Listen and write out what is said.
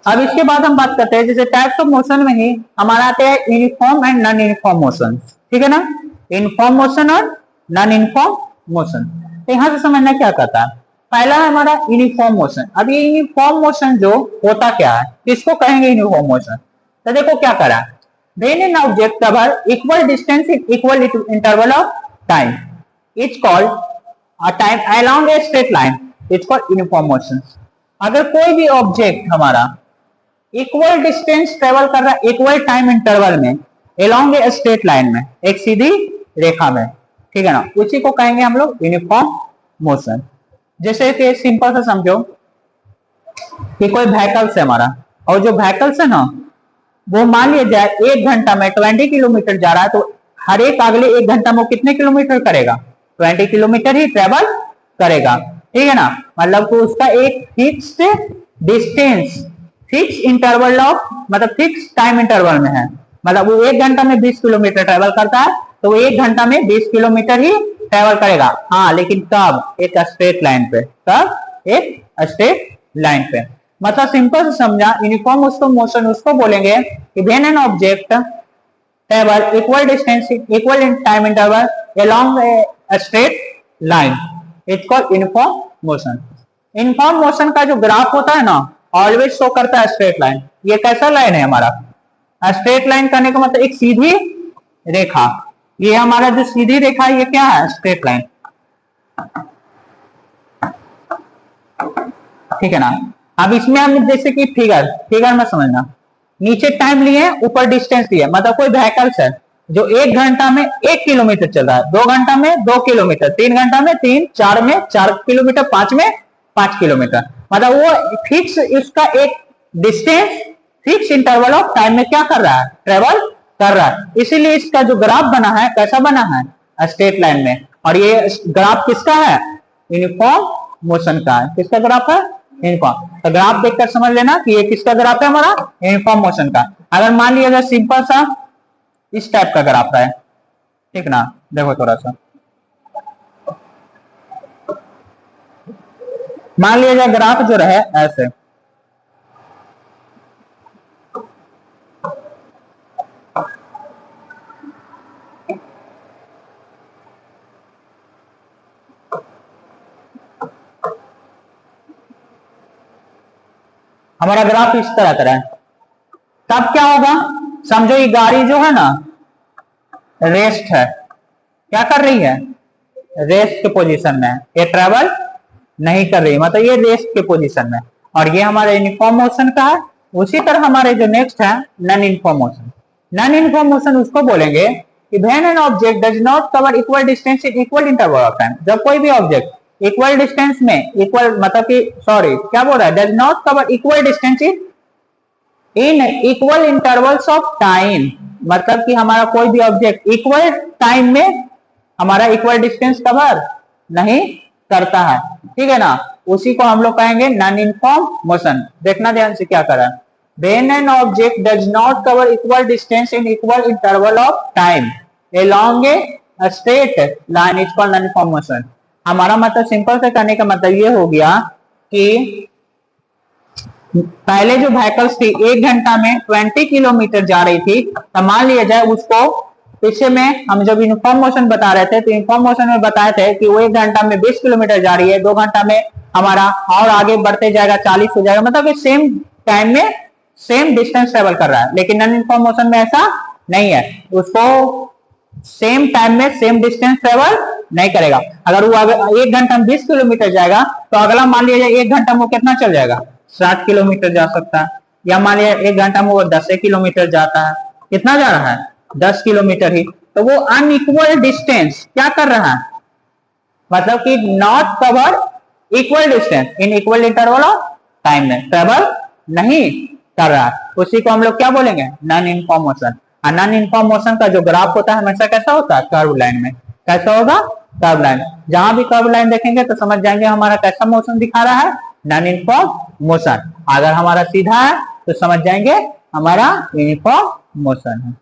अब इसके बाद हम बात करते हैं जैसे टाइप्स ऑफ मोशन में ही हमारा आते हैं uniform and non uniform motion, ठीक है ना। यूनिफॉर्म मोशन और नॉन यूनिफॉर्म मोशन, तो यहाँ से समझना क्या कहता है। पहला है हमारा यूनिफॉर्म मोशन। अब ये यूनिफॉर्म मोशन जो होता क्या है, किसको कहेंगे यूनिफॉर्म मोशन। तो देखो क्या करा, when an object cover equal distance in equal interval of time, it's called a time along a straight line, it's called uniform motion। अगर कोई भी ऑब्जेक्ट हमारा इक्वल डिस्टेंस ट्रेवल कर रहा है इक्वल टाइम इंटरवल में अलोंग ए स्ट्रेट लाइन में, एक सीधी रेखा में, ठीक है ना, उसी को कहेंगे हम लोग यूनिफॉर्म मोशन। जैसे कि सिंपल सा समझो कि कोई व्हीकल्स है हमारा, और जो व्हीकल्स है ना वो मान लिया जाए 1 घंटा में 20 किलोमीटर जा रहा है, तो हर एक अगले 1 घंटा में कितने किलोमीटर करेगा, 20 किलोमीटर ही ट्रेवल करेगा, ठीक है ना। मतलब तो उसका एक fixed distance, fix interval of, मतलब फिक्स टाइम इंटरवल में है। मतलब वो 1 घंटा में 20 किलोमीटर ट्रेवल करता है, तो वो 1 घंटा में 20 किलोमीटर ही ट्रेवल करेगा। हाँ, लेकिन कब, एक स्ट्रेट लाइन पे, कब, एक स्ट्रेट लाइन पे। मतलब सिंपल से समझा, यूनिफॉर्म उसको मोशन उसको बोलेंगे कि when an object travel equal distance equal in time interval along a straight line, it's called uniform motion. Uniform motion का जो ग्राफ होता है ना ऑलवेज शो करता है स्ट्रेट लाइन। ये कैसा लाइन है हमारा, स्ट्रेट लाइन करने का मतलब एक सीधी रेखा। ये हमारा जो सीधी रेखा है ये क्या है, स्ट्रेट लाइन, ठीक है ना। अब इसमें हम जैसे कि फिगर में समझना, नीचे टाइम लिए ऊपर डिस्टेंस दिया, मतलब कोई व्हीकल्स है जो 1 घंटा में 1 किलोमीटर चल रहा है, 2 घंटा में 2 किलोमीटर, 3 घंटा में 3, 4 में 4 किलोमीटर, 5 में 5 किलोमीटर, मतलब वो फिक्स इसका एक distance fix interval of time में क्या कर रहा है, ट्रेवल कर रहा है। इसीलिए इसका जो ग्राफ बना है कैसा बना है, स्ट्रेट लाइन में। और ये ग्राफ किसका है, यूनिफॉर्म मोशन का है। किसका ग्राफ है, यूनिफॉर्म। तो ग्राफ देखकर समझ लेना कि ये किसका ग्राफ है, हमारा यूनिफॉर्म मोशन का। अगर मान लिया जाए सिंपल सा इस टाइप का ग्राफ है, ठीक ना, देखो थोड़ा सा मान लिया जाए ग्राफ जो रहे ऐसे, हमारा ग्राफ इस तरह का है, तब क्या होगा, समझो ये गाड़ी जो है ना रेस्ट है, क्या कर रही है, रेस्ट के पोजीशन में, ये ट्रेवल नहीं कर रही, मतलब ये रेस्ट के पोजीशन में। और ये हमारा यूनिफॉर्म मोशन का है। उसी तरह हमारे जो नेक्स्ट है non uniform motion. Non uniform motion उसको बोलेंगे कि when an object does not cover equal distance in equal interval of time. जब कोई भी ऑब्जेक्ट इक्वल डिस्टेंस में, इक्वल मतलब कि सॉरी क्या बोल रहा है, does not cover equal distance in equal intervals of time, मतलब कि हमारा कोई भी ऑब्जेक्ट इक्वल टाइम में हमारा इक्वल डिस्टेंस कवर नहीं करता है, ठीक है ना, उसी को हम लोग कहेंगे नॉन यूनिफॉर्म मोशन। देखना ध्यान से क्या करा, when an object does not cover equal distance in equal interval of time along a straight line, is called non uniform motion. हमारा मतलब सिंपल से करने का मतलब ये हो गया कि पहले जो व्हीकल्स थी 1 घंटा में 20 किलोमीटर जा रही थी, तो मान लिया जाए उसको पीछे में हम जब यूनिफॉर्म मोशन बता रहे थे तो यूनिफॉर्म मोशन में बताए थे कि वो 1 घंटा में 20 किलोमीटर जा रही है, 2 घंटा में हमारा और आगे बढ़ते जाएगा 40 हो जाएगा, मतलब सेम टाइम में सेम डिस्टेंस ट्रेवल कर रहा है। लेकिन नॉन यूनिफॉर्म मोशन में ऐसा नहीं है, उसको सेम टाइम में सेम डिस्टेंस ट्रेवल नहीं करेगा। अगर वो 1 घंटा में 20 किलोमीटर जाएगा तो अगला मान लिया जाए 1 घंटा में वो कितना चल जाएगा, 60 किलोमीटर जा सकता है। या मान लिया 1 घंटा में वो 10 किलोमीटर जाता है, कितना जा रहा है, 10 किलोमीटर ही। तो वो अनइक्वल डिस्टेंस क्या कर रहा है, मतलब कि not cover equal distance in equal interval of time में ट्रेवल नहीं कर रहा है, उसी को हम लोग क्या बोलेंगे, non uniform motion. Non uniform motion का जो ग्राफ होता है हमेशा कैसा होता है, कर्व लाइन में। कैसा होगा, कर्व लाइन। जहां भी कर्व लाइन देखेंगे तो समझ जाएंगे हमारा कैसा मोशन दिखा रहा है, नॉन यूनिफॉर्म मोशन। अगर हमारा सीधा है तो समझ जाएंगे हमारा यूनिफॉर्म मोशन है।